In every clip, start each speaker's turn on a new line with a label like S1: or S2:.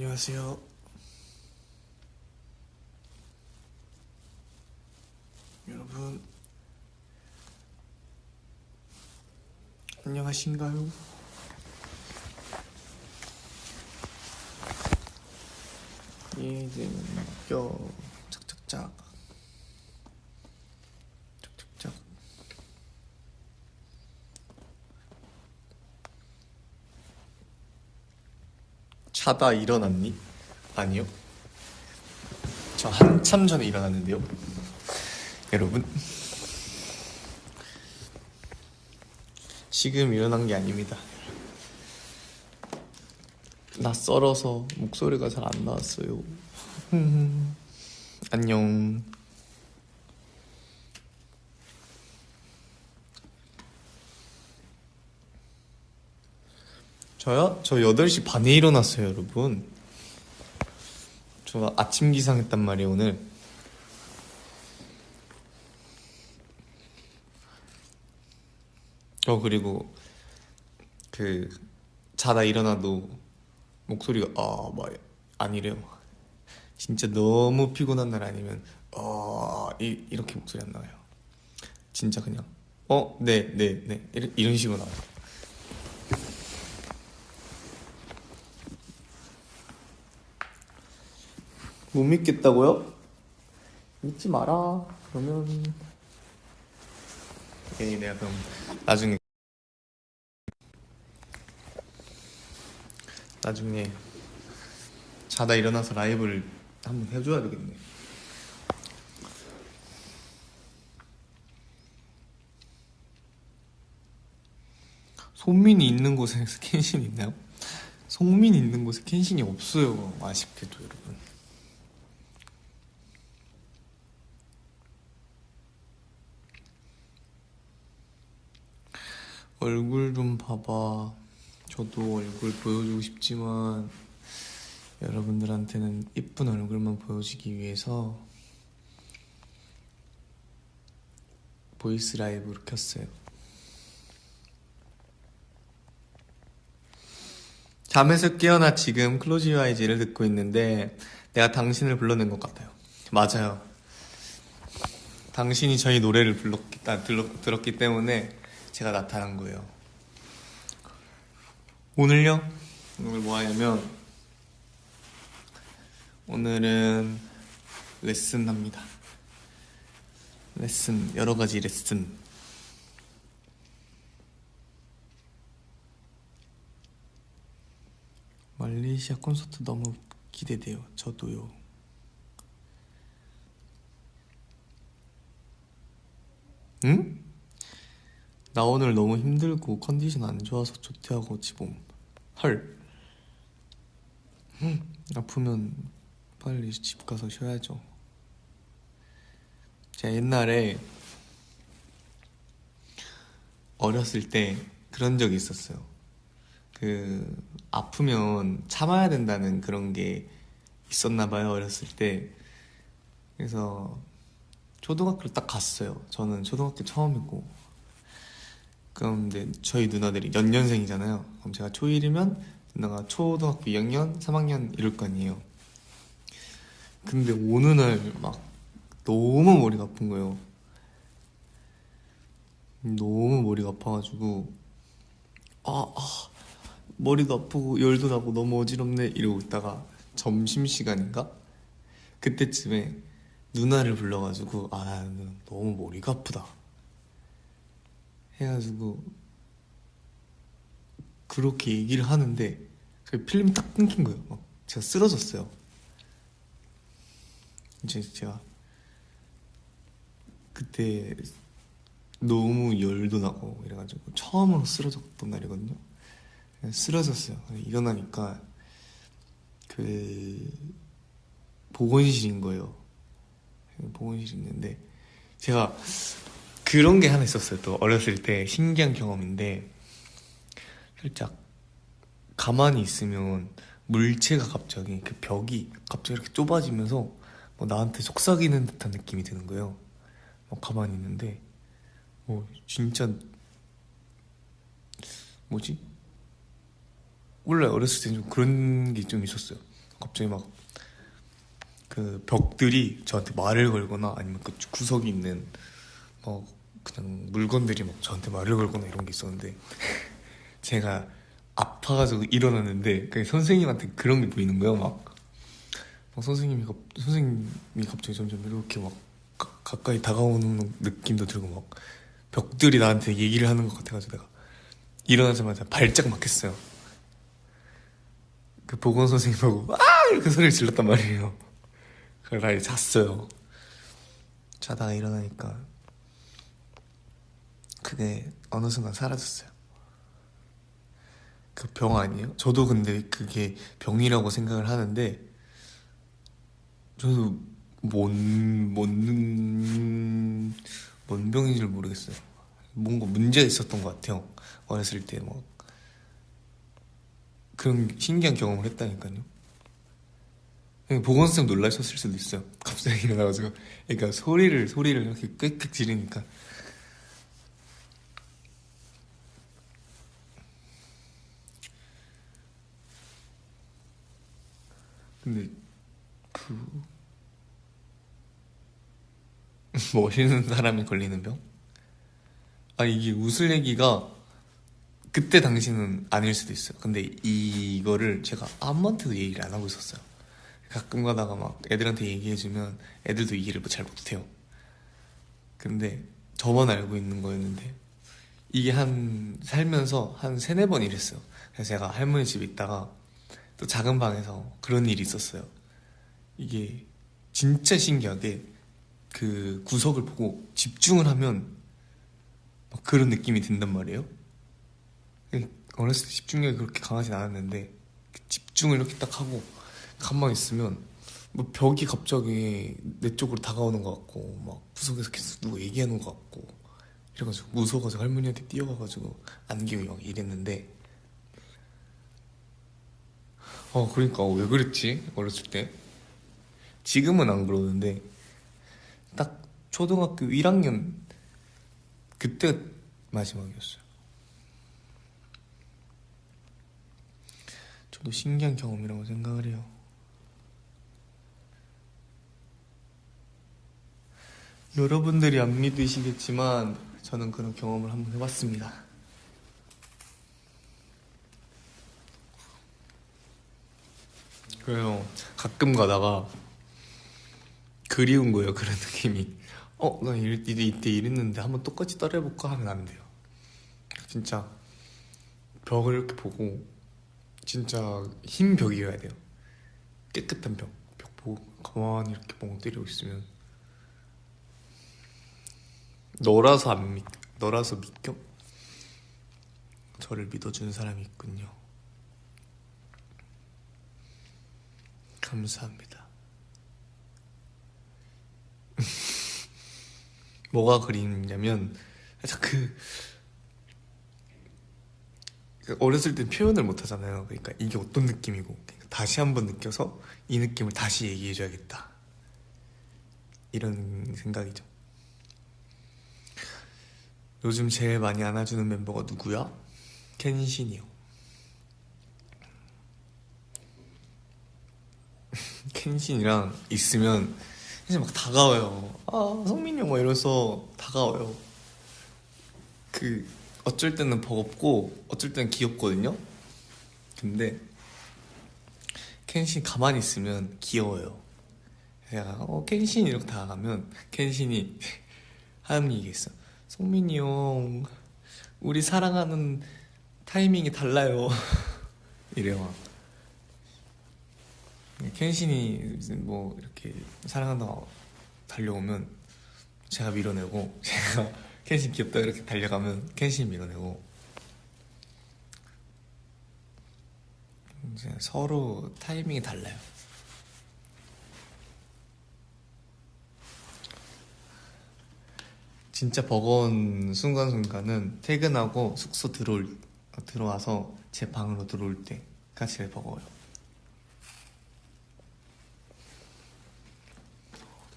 S1: 안녕하세요. 여러분, 안녕하신가요? 얘는 착착착 착착착. 자다 일어났니? 아니요. 저 한참 전에 일어났는데요. 여러분, 지금 일어난 게 아닙니다. 나 썰어서 목소리가 잘 안 나왔어요. 안녕. 저요? 저 8시 반에 일어났어요, 여러분. 저 아침 기상했단 말이에요, 오늘. 그리고 자다 일어나도 목소리가 아니래요. 진짜 너무 피곤한 날 아니면 이렇게 목소리 안 나와요. 진짜 그냥 네 이런 식으로 나와요. 못 믿겠다고요? 믿지 마라. 그러면 내가 그럼 나중에 자다 일어나서 라이브를 한번 해줘야 되겠네. 손민이 있는 곳에 켄신이 있나요? 송민이 있는 곳에 켄신이 없어요. 아쉽게도 여러분. 얼굴 좀 봐봐. 저도 얼굴 보여주고 싶지만 여러분들한테는 이쁜 얼굴만 보여주기 위해서 보이스 라이브를 켰어요. 잠에서 깨어나 지금 클로즈 유어 아이즈를 듣고 있는데 내가 당신을 불러낸 것 같아요. 맞아요. 당신이 저희 노래를 들었기 때문에 제가 나타난 거예요. 오늘요? 오늘 뭐 하냐면 오늘은 레슨 합니다. 레슨, 여러 가지 레슨. 말레이시아 콘서트 너무 기대돼요. 저도요. 응? 나 오늘 너무 힘들고 컨디션 안 좋아서 조퇴하고 지봄. 헐. 아프면 빨리 집 가서 쉬어야죠. 제가 옛날에 어렸을 때 그런 적이 있었어요. 아프면 참아야 된다는 그런 게 있었나 봐요, 어렸을 때. 그래서 초등학교를 딱 갔어요. 저는 초등학교 처음이고. 그런데 저희 누나들이 연년생이잖아요. 그럼 제가 초1이면 누나가 초등학교 2학년, 3학년 이럴 거 아니에요. 근데 어느 날 막 너무 머리가 아픈 거예요. 너무 머리가 아파가지고 머리도 아프고 열도 나고 너무 어지럽네 이러고 있다가 점심시간인가? 그때쯤에 누나를 불러가지고 누나 너무 머리가 아프다 해가지고 그렇게 얘기를 하는데 그 필름이 딱 끊긴 거예요. 제가 쓰러졌어요. 이제 제가 그때 너무 열도 나고 이래가지고 처음으로 쓰러졌던 날이거든요. 쓰러졌어요. 일어나니까 보건실인 거예요. 보건실 있는데 제가 그런 게 하나 있었어요. 또 어렸을 때 신기한 경험인데 살짝 가만히 있으면 물체가 갑자기 그 벽이 갑자기 이렇게 좁아지면서 나한테 속삭이는 듯한 느낌이 드는 거예요. 가만히 있는데 진짜 뭐지? 원래 어렸을 때 좀 그런 게 좀 있었어요. 갑자기 막 그 벽들이 저한테 말을 걸거나 아니면 그 구석이 있는 뭐 그냥 물건들이 막 저한테 말을 걸거나 이런 게 있었는데 제가 아파가지고 일어났는데 그 선생님한테 그런 게 보이는 거예요. 막 선생님이 갑자기 점점 이렇게 막 가까이 다가오는 느낌도 들고 막 벽들이 나한테 얘기를 하는 것 같아가지고 내가 일어나자마자 발작 막 했어요. 그 보건 선생님하고 아 이렇게 소리를 질렀단 말이에요. 그래서 아예 잤어요. 자다가 일어나니까 그게 어느 순간 사라졌어요. 그 병 아니에요? 저도 근데 그게 병이라고 생각을 하는데 저도 뭔 병인지 모르겠어요. 뭔가 문제가 있었던 것 같아요. 어렸을 때 뭐 그런 신기한 경험을 했다니까요. 보건쌤 놀라셨을 수도 있어요. 갑자기 일어나가지고 그러니까 소리를 이렇게 꽥꽥 지르니까. 근데 그 멋있는 사람이 걸리는 병? 아 이게 웃을 얘기가 그때 당시는 아닐 수도 있어요. 근데 이거를 제가 아무한테도 얘기를 안 하고 있었어요. 가끔 가다가 막 애들한테 얘기해주면 애들도 이해를 잘 못해요. 근데 저만 알고 있는 거였는데 이게 한 살면서 한 세네 번 이랬어요. 그래서 제가 할머니 집에 있다가 또 작은 방에서 그런 일이 있었어요. 이게 진짜 신기하게 그 구석을 보고 집중을 하면 막 그런 느낌이 든단 말이에요. 어렸을 때 집중력이 그렇게 강하진 않았는데 집중을 이렇게 딱 하고 가만히 있으면 뭐 벽이 갑자기 내 쪽으로 다가오는 것 같고 막 구석에서 계속 누가 얘기하는 것 같고 이래가지고 무서워가지고 할머니한테 뛰어가가지고 안기고 막 이랬는데 그러니까 왜 그랬지 어렸을 때. 지금은 안 그러는데 딱 초등학교 1학년 그때 마지막이었어요. 저도 신기한 경험이라고 생각을 해요. 여러분들이 안 믿으시겠지만 저는 그런 경험을 한번 해봤습니다. 그래요. 가끔 가다가 그리운 거예요. 그런 느낌이. 나 이때 이랬는데 한번 똑같이 따라해볼까 하면 안 돼요. 진짜 벽을 이렇게 보고 진짜 흰 벽이어야 돼요. 깨끗한 벽 보고 가만히 이렇게 멍 때리고 있으면 너라서 믿겨? 저를 믿어주는 사람이 있군요. 감사합니다. 뭐가 그리냐면 살짝 어렸을 땐 표현을 못 하잖아요. 그러니까 이게 어떤 느낌이고 그러니까 다시 한번 느껴서 이 느낌을 다시 얘기해줘야겠다 이런 생각이죠. 요즘 제일 많이 안아주는 멤버가 누구야? 켄신이요. 켄신이랑 있으면 이제 막 다가와요. 아 성민이 형 막 이러면서 다가와요. 어쩔 때는 버겁고 어쩔 때는 귀엽거든요. 근데 켄신 가만히 있으면 귀여워요. 제가 켄신 이렇게 다가가면 켄신이 하는 얘기 있어. 성민이 형 우리 사랑하는 타이밍이 달라요. 이래요. 막. 켄신이 뭐 이렇게 사랑한다고 달려오면 제가 밀어내고 제가 켄신 귀엽다 이렇게 달려가면 켄신이 밀어내고 이제 서로 타이밍이 달라요. 진짜 버거운 순간순간은 퇴근하고 숙소 들어와서 제 방으로 들어올 때가 제일 버거워요.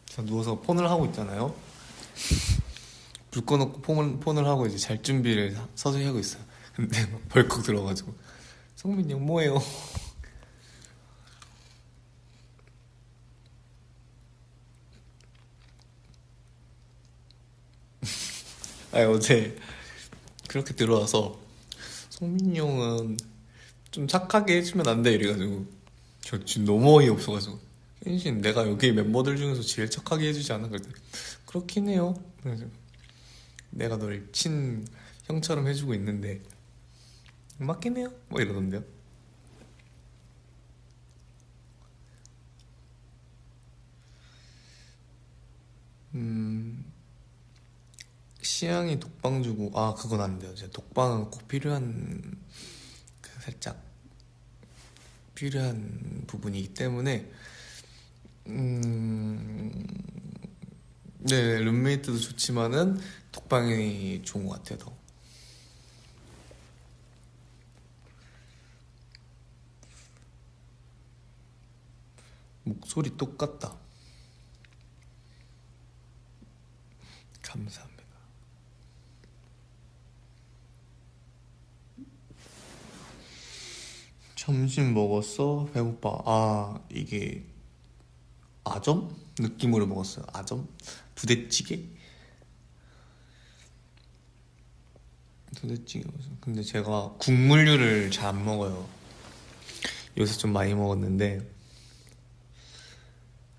S1: 저 누워서 폰을 하고 있잖아요. 불 꺼놓고 폰을 하고 이제 잘 준비를 서서히 하고 있어요. 근데 막 벌컥 들어가지고 성민이 형 뭐해요? 아니 어제 그렇게 들어와서 성민이 형은 좀 착하게 해주면 안 돼 이래가지고 저 지금 너무 어이없어가지고 현신 내가 여기 멤버들 중에서 제일 착하게 해주지 않아? 그랬더니 그렇긴 해요. 그래서 내가 널 친 형처럼 해주고 있는데 맞긴 해요 뭐 이러던데요. 음 시향이 독방 주고 아 그건 안 돼요. 제 독방은 꼭 필요한 그 살짝 필요한 부분이기 때문에 음, 네 룸메이트도 좋지만은 독방이 좋은 것 같아요. 더. 목소리 똑같다. 감사합니다. 점심 먹었어? 배고파. 아 이게 아점 느낌으로 먹었어요. 아점 부대찌개. 부대찌개 먹었어요. 근데 제가 국물류를 잘 안 먹어요. 요새 좀 많이 먹었는데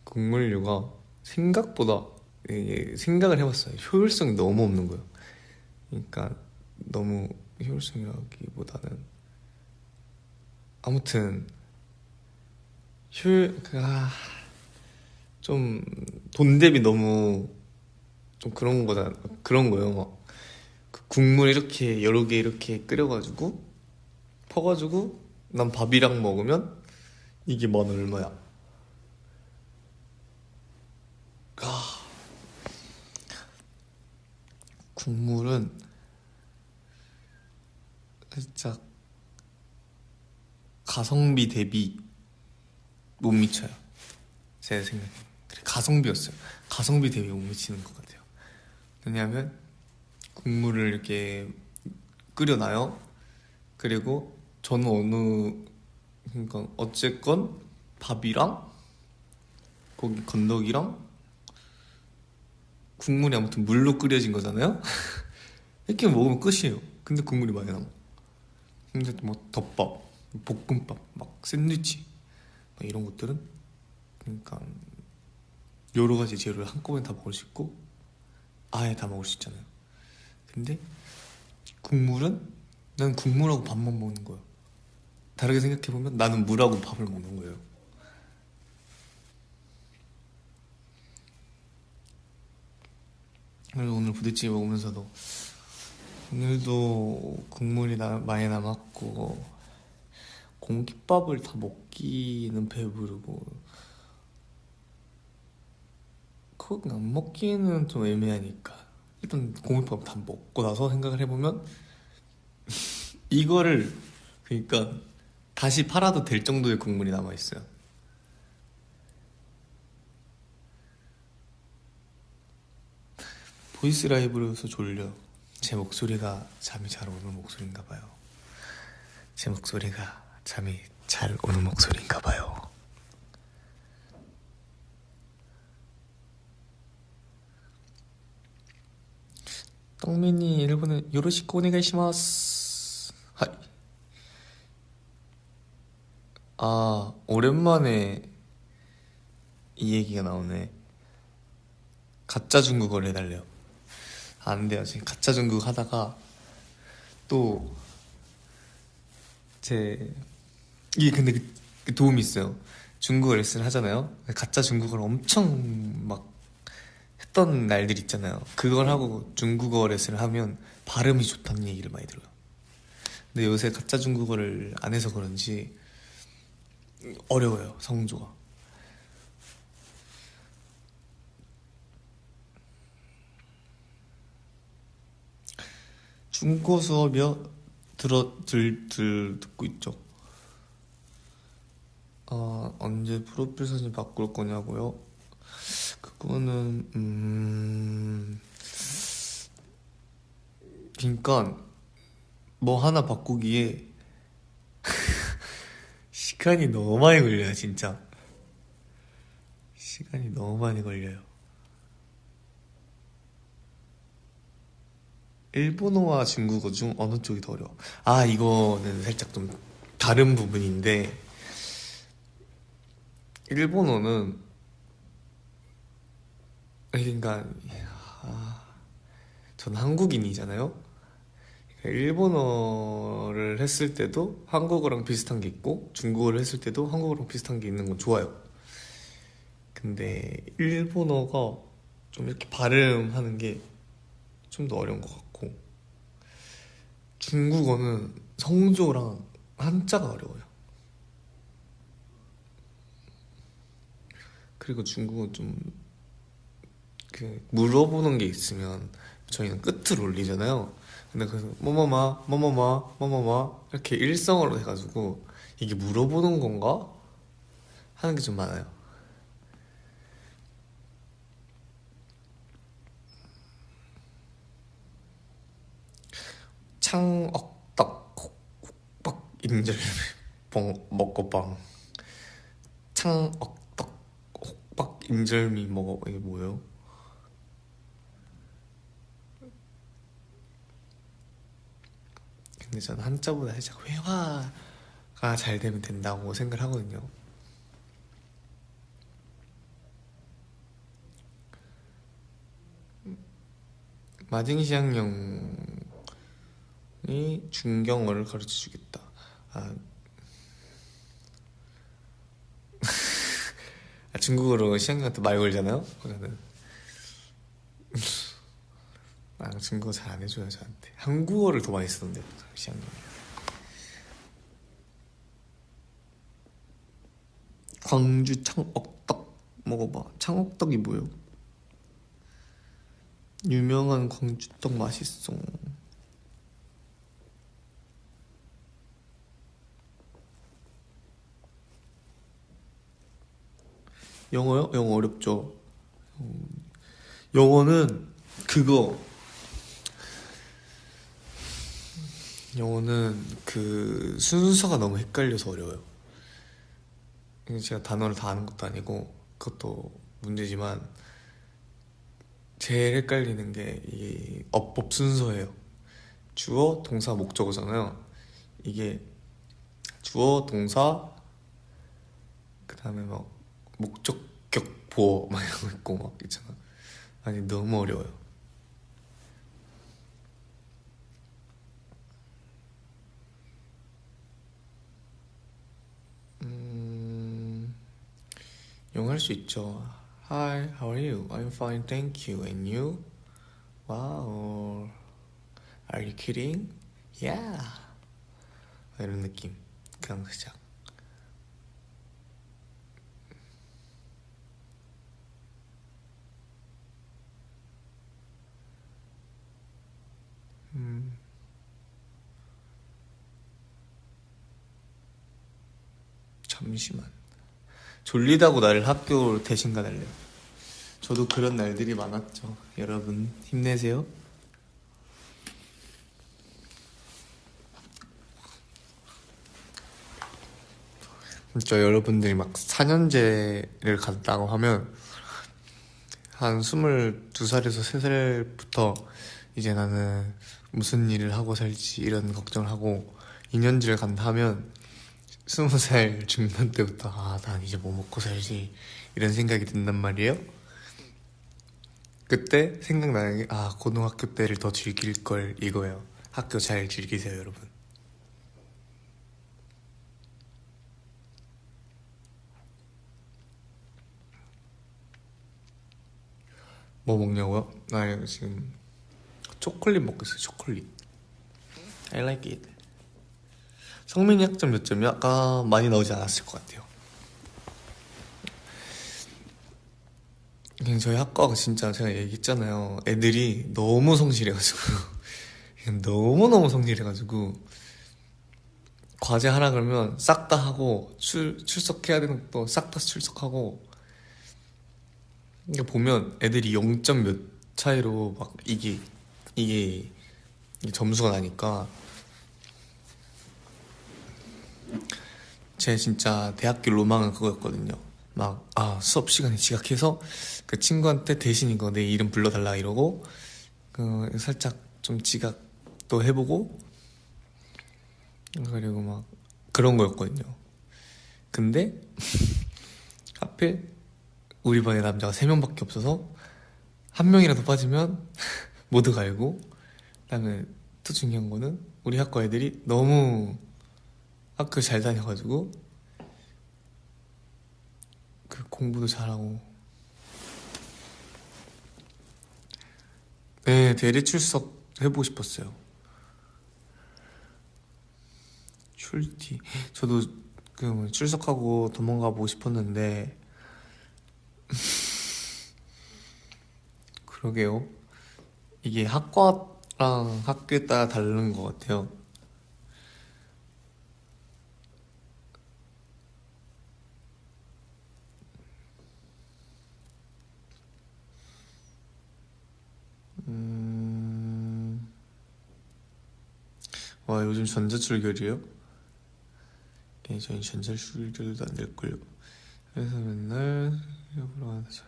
S1: 국물류가 생각보다 이게 생각을 해봤어요. 효율성이 너무 없는 거예요. 그러니까 너무 효율성이라기보다는 아무튼 효율 좀 돈 대비 너무 좀 그런 거다 그런 거예요. 막그 국물 이렇게 여러 개 이렇게 끓여가지고 퍼가지고 난 밥이랑 먹으면 이게 만 얼마야? 아 국물은 살짝 가성비 대비 못 미쳐요. 제 생각에. 그래, 가성비였어요. 가성비 대비 못 미치는 것 같아요. 왜냐하면 국물을 이렇게 끓여놔요. 그리고 저는 그러니까 어쨌건 밥이랑 거기 건더기랑 국물이 아무튼 물로 끓여진 거잖아요. 이렇게 먹으면 끝이에요. 근데 국물이 많이 남아. 근데 뭐 덮밥, 볶음밥, 막 샌드위치 막 이런 것들은 그러니까 여러 가지 재료를 한꺼번에 다 먹을 수 있고 아예 다 먹을 수 있잖아요. 근데 국물은 난 국물하고 밥만 먹는 거야. 다르게 생각해보면 나는 물하고 밥을 먹는 거예요. 그래서 오늘 부대찌개 먹으면서도 오늘도 국물이 많이 남았고 공깃밥을 다 먹기는 배부르고 그거 안 먹기는 좀 애매하니까 일단 공깃밥 다 먹고 나서 생각을 해보면 이거를 그러니까 다시 팔아도 될 정도의 국물이 남아있어요. 보이스 라이브로서 졸려. 제 목소리가 잠이 잘 오는 목소리인가 봐요. 제 목소리가 잠이 잘 오는 목소리인가 봐요. 떡민이 일본에 요로시코 오네가이시마스. 하이. 아 오랜만에 이 얘기가 나오네. 가짜 중국어를 해달래요. 안 돼요. 지금 가짜 중국어 하다가 또 제 이게 근데 그 도움이 있어요. 중국어 레슨을 하잖아요. 가짜 중국어를 엄청 막 했던 날들 있잖아요. 그걸 하고 중국어 레슨을 하면 발음이 좋다는 얘기를 많이 들어요. 근데 요새 가짜 중국어를 안 해서 그런지 어려워요, 성조가. 중국어 수업이요? 듣고 있죠. 언제 프로필 사진 바꿀 거냐고요? 그거는 그니까 뭐 하나 바꾸기에 시간이 너무 많이 걸려요, 진짜. 시간이 너무 많이 걸려요. 일본어와 중국어 중 어느 쪽이 더 어려워? 아, 이거는 살짝 좀 다른 부분인데, 일본어는, 그러니까, 아, 전 한국인이잖아요? 일본어를 했을 때도 한국어랑 비슷한 게 있고, 중국어를 했을 때도 한국어랑 비슷한 게 있는 건 좋아요. 근데 일본어가 좀 이렇게 발음하는 게 좀 더 어려운 것 같고, 중국어는 성조랑 한자가 어려워요. 그리고 중국은 좀 그 물어보는 게 있으면 저희는 끝을 올리잖아요. 근데 그래서 뭐뭐마 뭐뭐마 뭐뭐마 이렇게 일성어로 해가지고 이게 물어보는 건가 하는 게 좀 많아요. 창억떡 콕박 인절미 뻥 먹고빵. 창억떡 혹박 인절미 먹어. 이게 뭐예요? 근데 저는 한자보다 살짝 회화가 잘 되면 된다고 생각을 하거든요. 마징시앙령이 중경어를 가르쳐 주겠다. 아, 중국어로 시앙령한테 말 걸잖아요. 그러면은 중국어 잘 안 해줘요 저한테. 한국어를 더 많이 쓰던데 시앙령. 광주 창억떡 먹어봐. 창억떡이 뭐예요? 유명한 광주떡 맛있어. 영어요? 영어 어렵죠. 영어는 그거 영어는 그 순서가 너무 헷갈려서 어려워요. 제가 단어를 다 아는 것도 아니고 그것도 문제지만 제일 헷갈리는 게 이 어법 순서예요. 주어, 동사, 목적어잖아요. 이게 주어, 동사, 그 다음에 막 목적격, 보어 막 이런 거 있고 막 있잖아. 아니 너무 어려워요. 영어 할 수 있죠. Hi, how are you? I'm fine, thank you. And you? Wow. Are you kidding? Yeah. 이런 느낌. 그냥 시작. 잠시만. 졸리다고 나를 학교 대신 가달래요. 저도 그런 날들이 많았죠. 여러분 힘내세요. 진짜 여러분들이 막 4년제를 갔다고 하면 한 22살에서 3살부터 이제 나는 무슨 일을 하고 살지 이런 걱정을 하고 2년제를 간다 하면 20살 중반 때부터 난 이제 뭐 먹고 살지 이런 생각이 든단 말이에요. 그때 생각나는 게 고등학교 때를 더 즐길 걸 이거예요. 학교 잘 즐기세요 여러분. 뭐 먹냐고요? 나 지금 초콜릿 먹고 있어요. 초콜릿. I like it. 성민이 학점 몇 점이야? 아까 많이 나오지 않았을 것 같아요. 그냥 저희 학과가 진짜 제가 얘기했잖아요. 애들이 너무 성실해가지고 그냥 너무너무 성실해가지고 과제 하라 그러면 싹 다 하고 출석해야 되는 것도 싹 다 출석하고. 그러니까 보면 애들이 0점 몇 차이로 막 이게 점수가 나니까 제 진짜 대학교 로망은 그거였거든요. 막 수업 시간에 지각해서 그 친구한테 대신 이거 내 이름 불러달라 이러고 살짝 좀 지각도 해보고 그리고 막 그런 거였거든요. 근데 하필 우리 반에 남자가 3명밖에 없어서 한 명이라도 빠지면 모두가 알고, 그다음에 또 중요한 거는 우리 학과 애들이 너무 학교 잘 다녀가지고 그 공부도 잘하고. 네, 대리 출석 해보고 싶었어요. 출티. 저도 그 출석하고 도망가 보고 싶었는데 그러게요. 이게 학과랑 학교에 따라 다른 것 같아요. 음... 와, 요즘 전자출결이에요? 예, 저희 전자출결도 안 될걸요. 그래서 맨날 일부러 하자.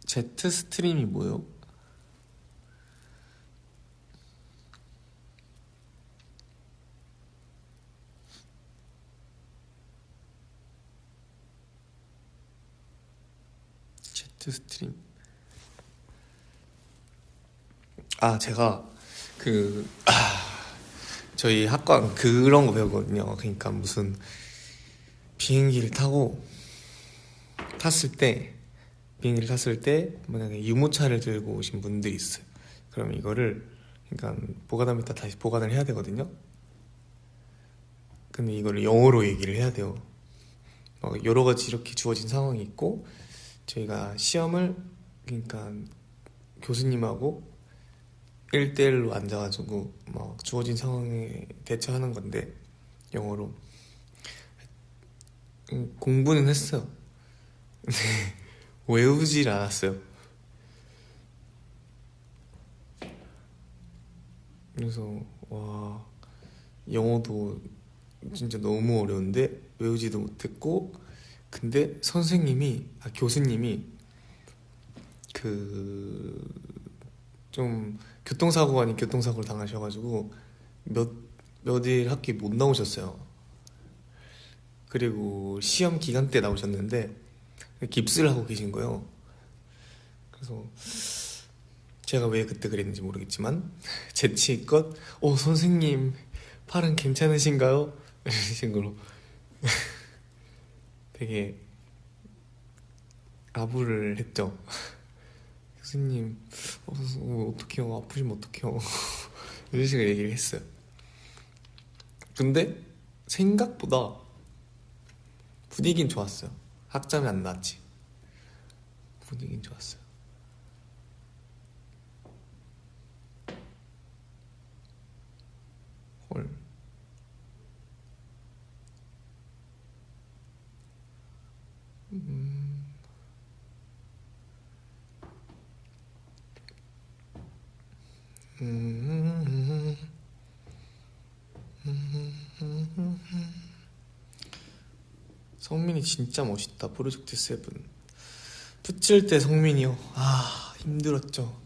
S1: 제트 스트림이 뭐요? 제트 스트림. 아, 제가 그 저희 학과 그런 거 배우거든요. 그러니까 무슨 비행기를 탔을 때 비행기를 탔을 때 만약에 유모차를 들고 오신 분들이 있어요. 그럼 이거를, 그러니까 보관함에다 다시 보관을 해야 되거든요. 근데 이거를 영어로 얘기를 해야 돼요. 여러 가지 이렇게 주어진 상황이 있고, 저희가 시험을, 그러니까 교수님하고 1대1로 앉아가지고 막 주어진 상황에 대처하는 건데 영어로. 공부는 했어요. 근데 외우질 않았어요. 그래서 와, 영어도 진짜 너무 어려운데 외우지도 못했고, 근데 교수님이 그 좀 교통사고 아닌 교통사고를 당하셔가지고 몇 일 학기 못 나오셨어요. 그리고 시험 기간 때 나오셨는데 깁스를 하고 계신 거예요. 그래서 제가 왜 그때 그랬는지 모르겠지만 재치껏 선생님 팔은 괜찮으신가요? 이런 식으로 되게 아부를 했죠. 교수님, 어떡해요, 아프시면 어떡해요. 이런 식으로 얘기를 했어요. 근데 생각보다 분위기는 좋았어요. 학점이 안 나왔지. 분위기는 좋았어요. 헐. 음... 성민이 진짜 멋있다. 프로젝트 세븐. 붙일 때 성민이요. 아, 힘들었죠.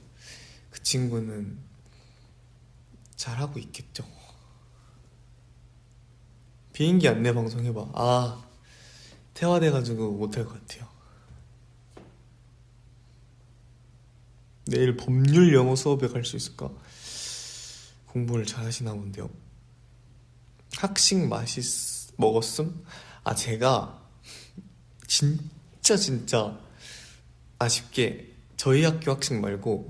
S1: 그 친구는 잘하고 있겠죠. 비행기 안내 방송 해봐. 아, 태화돼가지고 못할 것 같아요. 내일 법률 영어 수업에 갈 수 있을까? 공부를 잘 하시나 본데요. 학식 먹었음? 아, 제가 진짜 아쉽게 저희 학교 학식 말고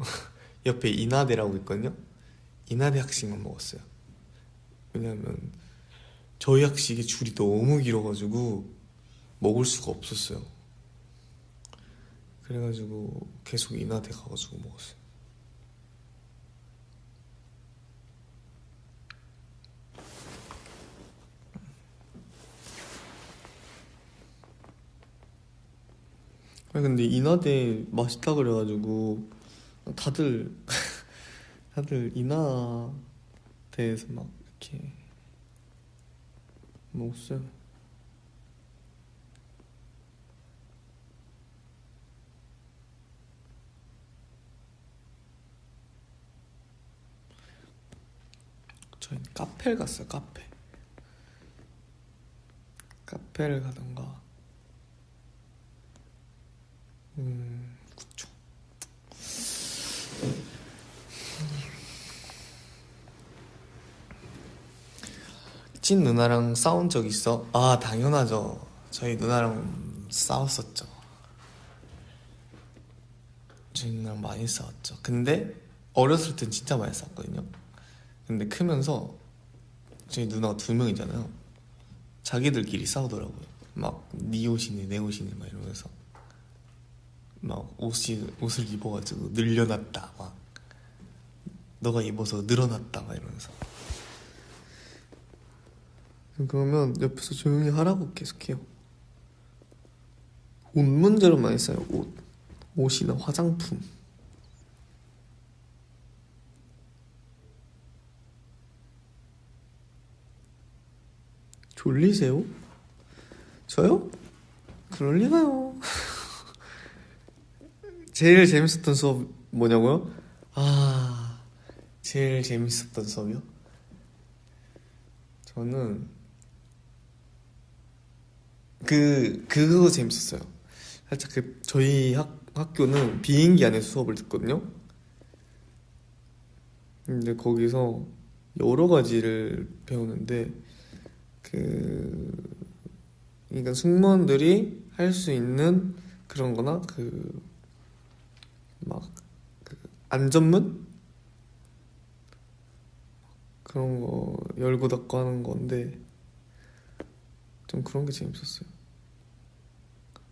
S1: 옆에 인하대라고 있거든요. 인하대 학식만 먹었어요. 왜냐면 저희 학식이 줄이 너무 길어가지고 먹을 수가 없었어요. 그래가지고 계속 인하대 가가지고 먹었어요. 아니, 근데 인하대 맛있다 그래가지고 다들 다들 인하대에서 막 이렇게 먹었어요. 저희 카페를 갔어요. 카페를 가던가. 그쵸. 찐 누나랑 싸운 적 있어? 아, 당연하죠. 저희 누나랑 싸웠었죠. 저희 누나랑 많이 싸웠죠. 근데 어렸을 땐 진짜 많이 싸웠거든요. 근데 크면서 저희 누나가 2명이잖아요. 자기들끼리 싸우더라고요. 막 네 옷이네 내 옷이네 막 이러면서 막 옷을 입어가지고 늘려놨다 막 너가 입어서 늘어났다 막 이러면서. 그러면 옆에서 조용히 하라고 계속해요. 옷 문제로 많이 싸요. 옷이나 화장품. 졸리세요? 저요? 그럴 리가요. 제일 재밌었던 수업 뭐냐고요? 아, 제일 재밌었던 수업이요? 저는 그거 재밌었어요. 살짝 저희 학교는 비행기 안에서 수업을 듣거든요. 근데 거기서 여러 가지를 배우는데 그러니까 승무원들이 할 수 있는 그런 거나 막 안전문? 그런 거 열고 닫고 하는 건데 좀 그런 게 재밌었어요.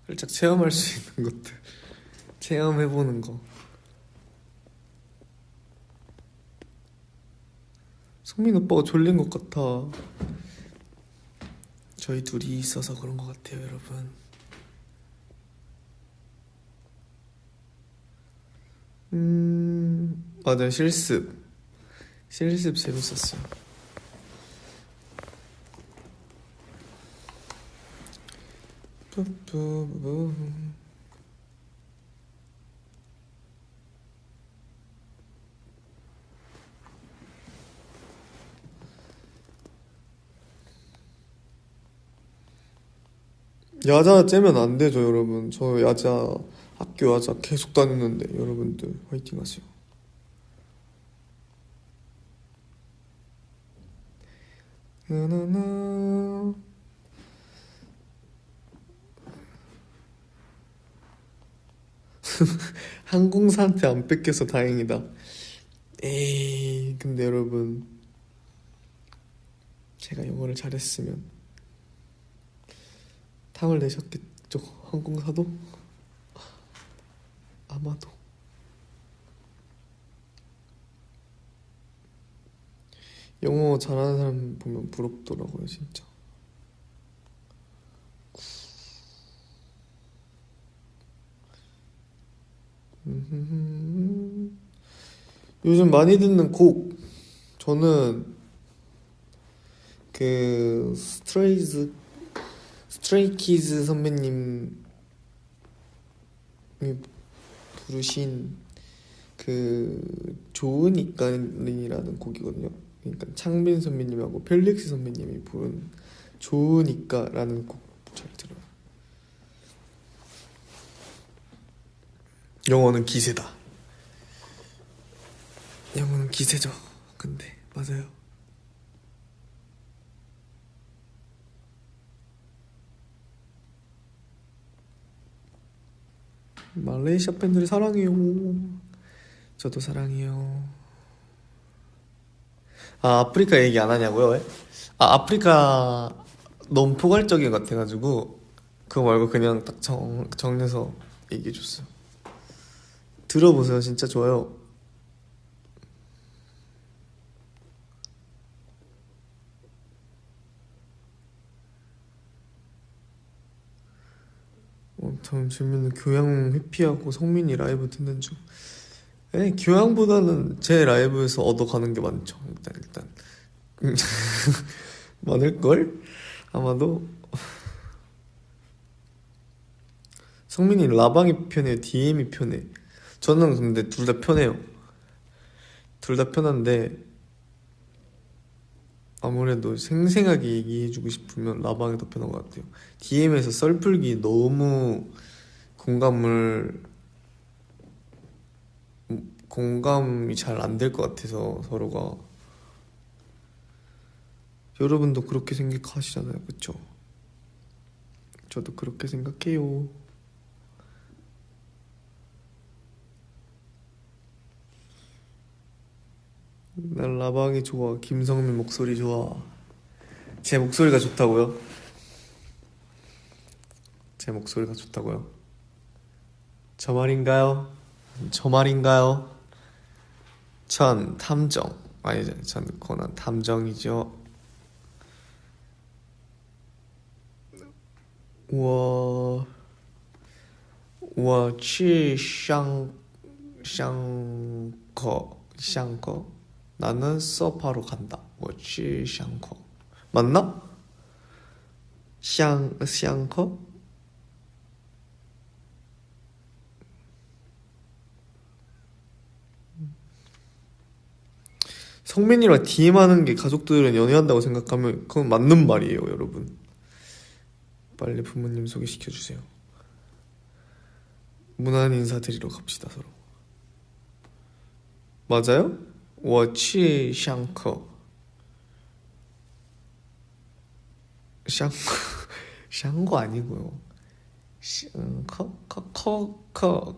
S1: 살짝 체험할 수 있는 것들 체험해보는 거. 성민 오빠가 졸린 것 같아. 저희 둘이 있어서 그런 것 같아요, 여러분. 맞아요. 실습 재밌었어요. 뿌뿌뿌. 야자 째면 안 되죠, 여러분. 저 학교 야자 계속 다녔는데 여러분들 화이팅 하세요. 나나나. 항공사한테 안 뺏겨서 다행이다. 에이, 근데 여러분, 제가 영어를 잘했으면 탕을 내셨겠죠, 항공사도? 아마도. 영어 잘하는 사람 보면 부럽더라고요, 진짜. 요즘 많이 듣는 곡, 저는 스트레이키즈 선배님이 부르신 좋으니까이라는 곡이거든요. 그러니까 창빈 선배님하고 펠릭스 선배님이 부른 좋으니까라는 곡 잘 들어요. 영어는 기세다. 영어는 기세죠. 근데 맞아요. 말레이시아 팬들이 사랑해요. 저도 사랑해요. 아, 아프리카 얘기 안 하냐고요? 왜? 아, 아프리카 너무 포괄적인 것 같아가지고 그거 말고 그냥 딱 정해서 얘기해줬어요. 들어보세요. 진짜 좋아요. 다음 질문은 교양 회피하고 성민이 라이브 듣는 중. 교양보다는 제 라이브에서 얻어가는 게 많죠. 일단 많을걸? 아마도. 성민이 라방이 편해요? DM이 편해? 저는 근데 둘 다 편해요. 둘 다 편한데 아무래도 생생하게 얘기해주고 싶으면 라방이 더 편한 것 같아요. DM에서 썰풀기 너무 공감을 공감이 잘 안 될 것 같아서 서로가. 여러분도 그렇게 생각하시잖아요, 그쵸? 저도 그렇게 생각해요. 난 라방이 좋아. 김성민 목소리 좋아. 제 목소리가 좋다고요? 제 목소리가 좋다고요? 저 말인가요? 저 말인가요? 전 탐정. 아니죠, 전 코난 탐정이죠. 我去香港 나는 서파로 간다. 我去香港 맞나? 香港 성민이랑 DM하는 게 가족들은 연애한다고 생각하면 그건 맞는 말이에요, 여러분. 빨리 부모님 소개시켜주세요. 무난 인사드리러 갑시다, 서로. 맞아요? 我去香港 샹거 아니고요.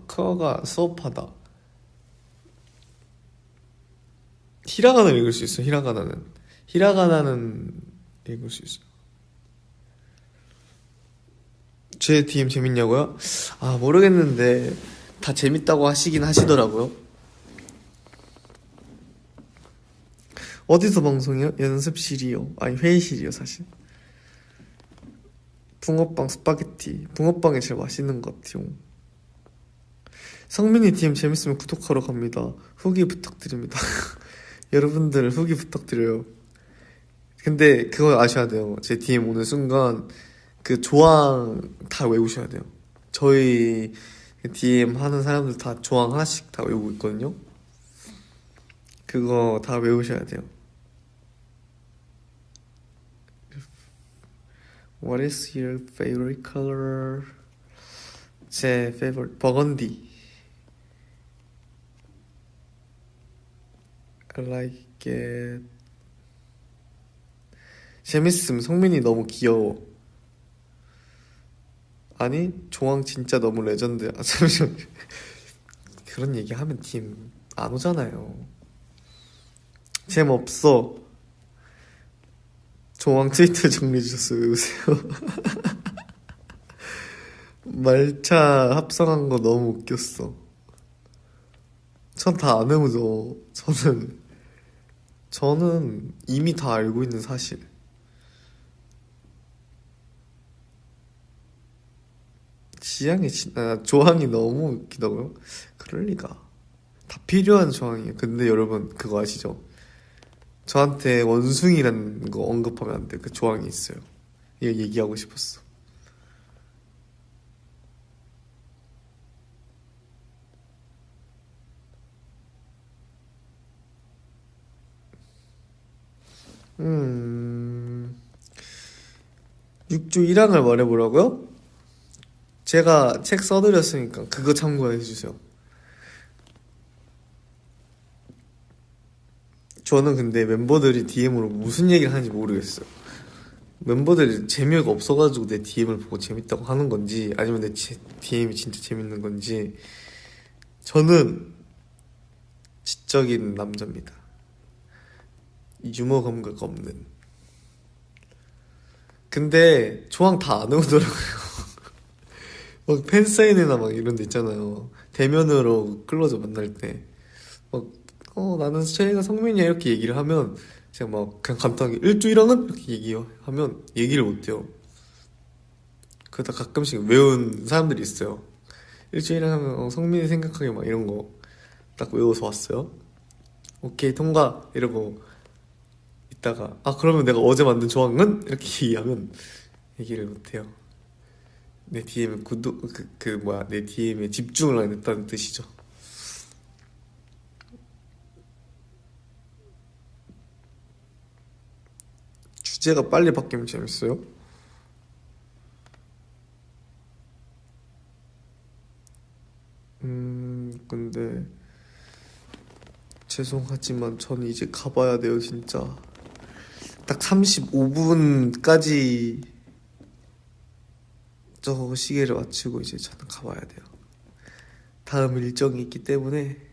S1: 커가 수업하다. 히라가나 읽을 수 있어. 히라가나는 읽을 수 있어. 제 DM 재밌냐고요? 아, 모르겠는데 다 재밌다고 하시긴 하시더라고요. 어디서 방송이요? 연습실이요. 아니, 회의실이요, 사실. 붕어빵 스파게티. 붕어빵이 제일 맛있는 것 같아요. 성민이 DM 재밌으면 구독하러 갑니다. 후기 부탁드립니다. 여러분들 후기 부탁드려요. 근데 그거 아셔야 돼요. 제 DM 오는 순간 그 조항 다 외우셔야 돼요. 저희 DM 하는 사람들 다 조항 하나씩 다 외우고 있거든요. 그거 다 외우셔야 돼요. What is your favorite color? 제 favorite 버건디. I like it. 재밌음. 성민이 너무 귀여워. 아니, 조항 진짜 너무 레전드야. 잠시만. 그런 얘기 하면 팀 안 오잖아요. 잼 없어. 조항 트위터 정리해주셨어요. 외우세요. 말차 합성한 거 너무 웃겼어. 전 다 안 외우죠. 저는 이미 다 알고 있는 사실. 조항이 너무 웃기다고요? 그럴 리가. 다 필요한 조항이에요. 근데 여러분 그거 아시죠? 저한테 원숭이라는 거 언급하면 안 돼요. 그 조항이 있어요. 이거 얘기하고 싶었어. 음... 6주 1항을 말해보라고요? 제가 책 써드렸으니까 그거 참고해주세요. 저는 근데 멤버들이 DM으로 무슨 얘기를 하는지 모르겠어요. 멤버들이 재미가 없어가지고 내 DM을 보고 재밌다고 하는 건지 아니면 내 DM이 진짜 재밌는 건지. 저는 지적인 남자입니다. 유머 감각 없는. 근데 조항 다 안 오더라고요. 막 팬사인회나 막 이런 데 있잖아요. 대면으로 클로즈 만날 때 막 나는 최애가 성민이야 이렇게 얘기를 하면 제가 막 그냥 간단하게 일주일랑은 이렇게 얘기하면 얘기를 못해요. 그러다 가끔씩 외운 사람들이 있어요. 일주일랑 하면 성민이 생각하게 막 이런 거 딱 외워서 왔어요. 오케이 통과 이러고 있다가 그러면 내가 어제 만든 조항은? 이렇게 얘기하면 얘기를 못해요. 내 DM에 내 DM에 집중을 안 했다는 뜻이죠.
S2: 주제가 빨리 바뀌면 재밌어요? 근데 죄송하지만 저는 이제 가봐야 돼요, 진짜. 딱 35분까지 저 시계를 맞추고 이제 저는 가봐야 돼요. 다음 일정이 있기 때문에.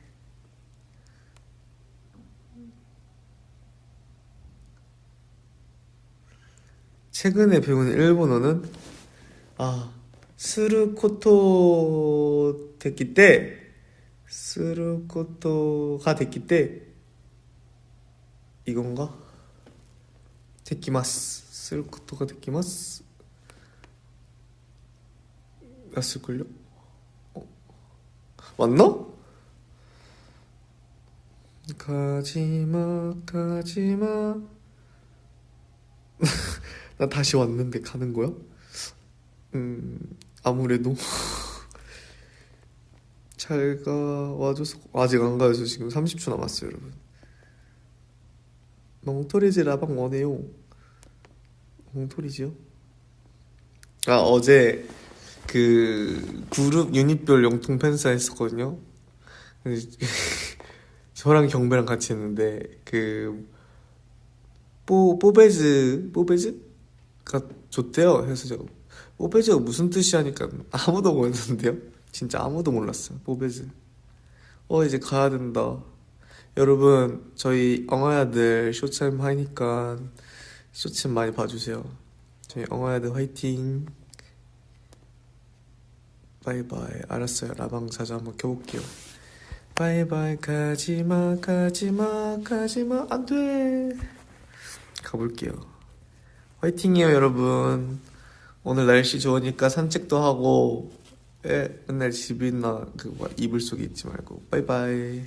S2: 최근에 배운 일본어는 스루코토 됐기 때 스루코토가 됐기 때 이건가? 데키마스 스루코토가 데키마스 였을걸요? 맞나? 가지마 가지마 나 다시 왔는데 가는 거야? 아무래도 잘 가 와줘서 아직 안 가요. 저 지금 30초 남았어요, 여러분. 멍토리지 라방 원해요. 멍토리지요? 어제 그 그룹 유닛별 영통 팬사 했었거든요. 저랑 경배랑 같이 했는데 그 뽀베즈가 좋대요. 그래서 제가 뽀베즈가 무슨 뜻이 하니까 아무도 모르는데요. 진짜 아무도 몰랐어요. 뽀베즈. 이제 가야 된다. 여러분 저희 엉아야들 쇼챔 하니까 쇼챔 많이 봐주세요. 저희 엉아야들 화이팅. 바이바이. 알았어요. 라방 자주 한번 켜볼게요. 바이바이. 가지마 가지마 가지마. 안돼. 가볼게요. 화이팅이에요, 여러분. 오늘 날씨 좋으니까 산책도 하고 맨날 집이나 이불 속에 있지 말고. 바이바이.